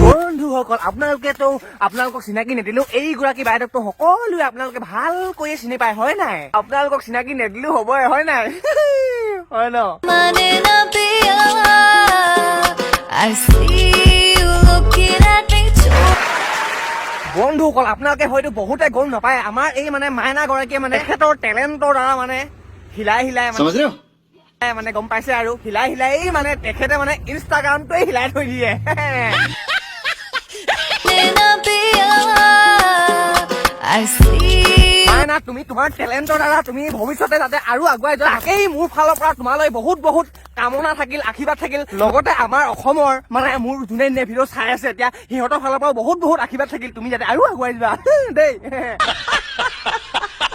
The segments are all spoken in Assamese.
বন্ধুসকল আপোনালোকক চিনাকি নিদিলো এইগৰাকী বাইদেউকতো সকলোৱে আপোনালোকে ভালকৈয়ে চিনি পায় হয় নাই আপোনালোকক চিনাকি নিদিলো হ'বই হয় নাই হয় ন বন্ধুসকল আপোনালোকে হয়তো বহুতে গম নাপায় আমাৰ এই মানে মাইনা গৰাকীয়ে মানে তেখেতৰ টেলেণ্টৰ দ্বাৰা মানে হিলাই মানে গম পাইছে আৰু হিলাই মানে তেখেতে মানে ইনষ্টাগ্ৰামটোৱে হিলাই থৈ দিয়ে মাইনা তুমি তোমাৰ টেলেণ্টৰ দ্বাৰা তুমি ভৱিষ্যতে যাতে আৰু আগুৱাই যোৱা তাকেই মোৰ ফালৰ পৰা তোমালৈ বহুত কামনা থাকিল আশীৰ্বাদ থাকিল লগতে আমাৰ অসমৰ মানে মোৰ যোনে ভিডিঅ' চাই আছে এতিয়া সিহঁতৰ ফালৰ পৰা বহুত আশীৰ্বাদ থাকিল তুমি যাতে আৰু আগুৱাই যোৱা দেই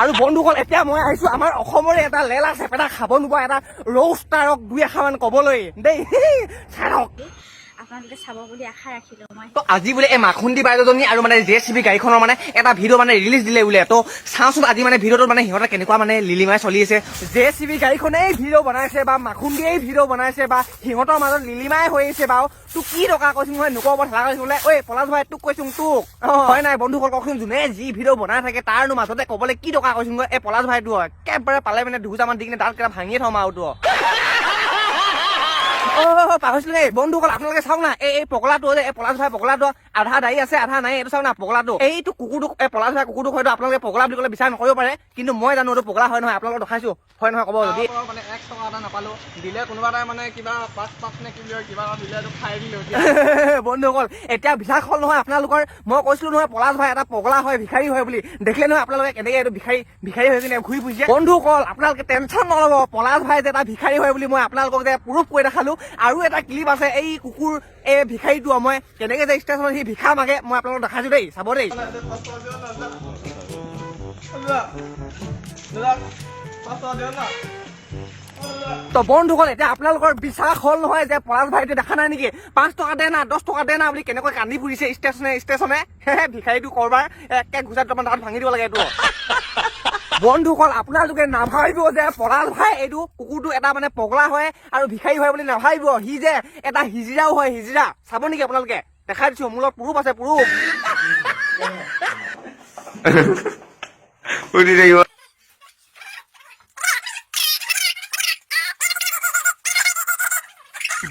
আৰু বন্ধুসকল এতিয়া মই আহিছো আমাৰ অসমৰে এটা লেলা চেপেটা খাব নোপোৱা এটা ৰৌষ্টাৰক দুই এষাৰমান ক'বলৈ দেই চাওক আপোনালোকে চাব বুলি আশা ৰাখিলো মই তো আজি বোলে এই মাখুন্দি বাইদেউজনী আৰু মানে জেচিবি গাড়ীখনৰ মানে এটা ভিডিঅ' মানে ৰিলিজ দিলে বোলে তো চাওঁচোন আজি মানে ভিডিঅ'টোত মানে সিহঁতে কেনেকুৱা মানে লিলিমাই চলি আছে জেচিবি গাড়ীখনেই ভিডিঅ' বনাইছে বা মাখুন্দিয়েই ভিডিঅ' বনাইছে বা সিহঁতৰ মাজত লিলিমাই হৈ আছে বাৰু তোক কি টকা কৈছো মই নোকোৱা ওপৰত হালা কৈছো বোলে ঐ পলাশ ভাই তোক কৈছো তোক হয় নাই বন্ধুসকল কওকচোন যোনে যি ভিডিঅ' বনাই থাকে তাৰনো মাজতে ক'বলৈ কি টকা কৈছো মই এই পলাশ ভাইটো একেবাৰে পালে মানে দুজামান দি কিনে দাঁত কেইটা ভাঙিয়ে থম আৰু তো পাহৰিছিলো দেই বন্ধুসকল আপোনালোকে চাওক না এই পগলাটো যে এই পলাশ ভাই পগলাটো আধা দায়ী আছে আধা নাই এইটো চাওক না পগলাটো এইটো কুকুৰটোক এই পলাশ ভাই কুকুৰটোক হয়তো আপোনালোকে পগলা বুলি ক'লে বিচাৰ নকৰিব পাৰে কিন্তু মই জানো এইটো পগলা হয় নহয় আপোনালোকক দেখাইছো হয় নহয় ক'ব যদি মানে 1 টকা এটা নাপালো দিলে কোনোবা এটাই মানে কিবা পাঁচ নে কিবা দিলে খাই দিলো বন্ধুসকল এতিয়া বিশ্বাস হ'ল নহয় আপোনালোকৰ মই কৈছিলো নহয় পলাশ ভাই এটা পগলা হয় ভিখাৰী হয় বুলি দেখিলে নহয় আপোনালোকে কেনেকে এইটো ভিখাৰী হৈ কিনে ঘূৰি ফুৰিছে বন্ধুসকল আপোনালোকে টেনশ্যন নল'ব পলাশ ভাই যে এটা ভিখাৰী হয় বুলি মই আপোনালোকক যে প্ৰুফ কৰি দেখালো আৰু এটা ক্লিপ আছে এই কুকুৰ এই ভিখাৰীটো মই কেনেকে যে ষ্টেচনত সি ভিক্ষা মাগে মই আপোনালোকক দেখাইছো দেই চাব দেই তো বন্ধুসকল এতিয়া আপোনালোকৰ বিশ্বাস হ'ল নহয় যে পলাশ ভাইটো দেখা নাই নেকি 5 টকা দে না 10 টকা দে না বুলি কেনেকৈ কান্দি ফুৰিছে ষ্টেচনে ভিখাৰীটো কৰবাৰ একে ঘুচাত তোমাৰ দাঁত ভাঙি দিব লাগে এইটো বন্ধুসকল আপোনালোকে নাভাবিব যে পলাশ ভাই এইটো কুকুৰটো এটা মানে পগলা হয় আৰু ভিখাৰী হয় বুলি নাভাবিব সি যে এটা হিজিৰাও হয় হিজিৰা চাব নেকি আপোনালোকে দেখাই দিছো মোৰ লগত প্ৰুফ আছে প্ৰুফ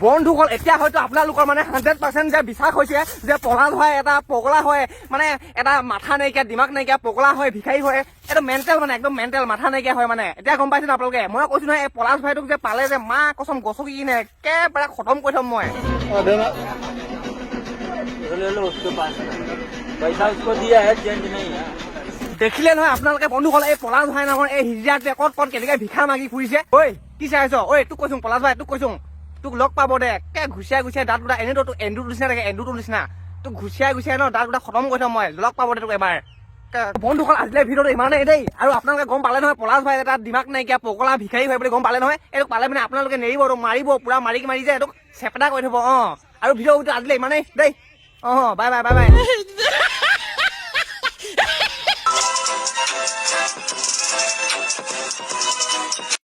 বন্ধুসকল এতিয়া হয়তো আপোনালোকৰ মানে 100% যে বিশ্বাস হৈছে যে পলাশ ভাই এটা পগলা হয় মানে এটা মাথা নাইকিয়া দিমাগ নাইকিয়া পগলা হয় ভিখাৰী হয় এইটো মেণ্টেল মানে একদম মেণ্টেল মাথা নাইকিয়া হয় মানে এতিয়া গম পাইছে আপোনালোকে মই কৈছো নহয় এই পলাশ ভাইটোক যে পালে যে মা কচম গছকি কিনে একেবাৰে খতম কৰি থম মই দেখিলে নহয় আপোনালোকে বন্ধুসকল এই পলাশ ভাই নামৰ এই হিজিৰাটোৱে ক'ত কেনেকে ভিক্ষা মাগি ফুৰিছে ঐ কি চাই আছ ঐ তোক কৈছো পলাশ ভাই তোক কৈছো তোক লগ পাব দে একে ঘুচিয়াই দাঁত দুটা এনেতো তোক এন্দুৰ নিচিনা থাকে এন্দুৰটোৰ নিচিনা তোক ঘুচিয়াই ন দাঁত দুটা খতম কৰি থম মই লগ পাব দে তোক এবাৰ বন্ধুসকল আজিলে ভিডিঅ'টো ইমানেই দেই আৰু আপোনালোকে গম পালে নহয় পলাশ ভাই এটা দিমাগ নাইকিয়া পগলা ভিখাৰী হয় বুলি গম পালে নহয় এইটোক পালে মানে আপোনালোকে নেৰিব মাৰিব পুৰা মাৰি যায় এইটোক চেপেটা কৰি থব আৰু ভিডিঅ'টো আজিলে ইমানেই দেই বাই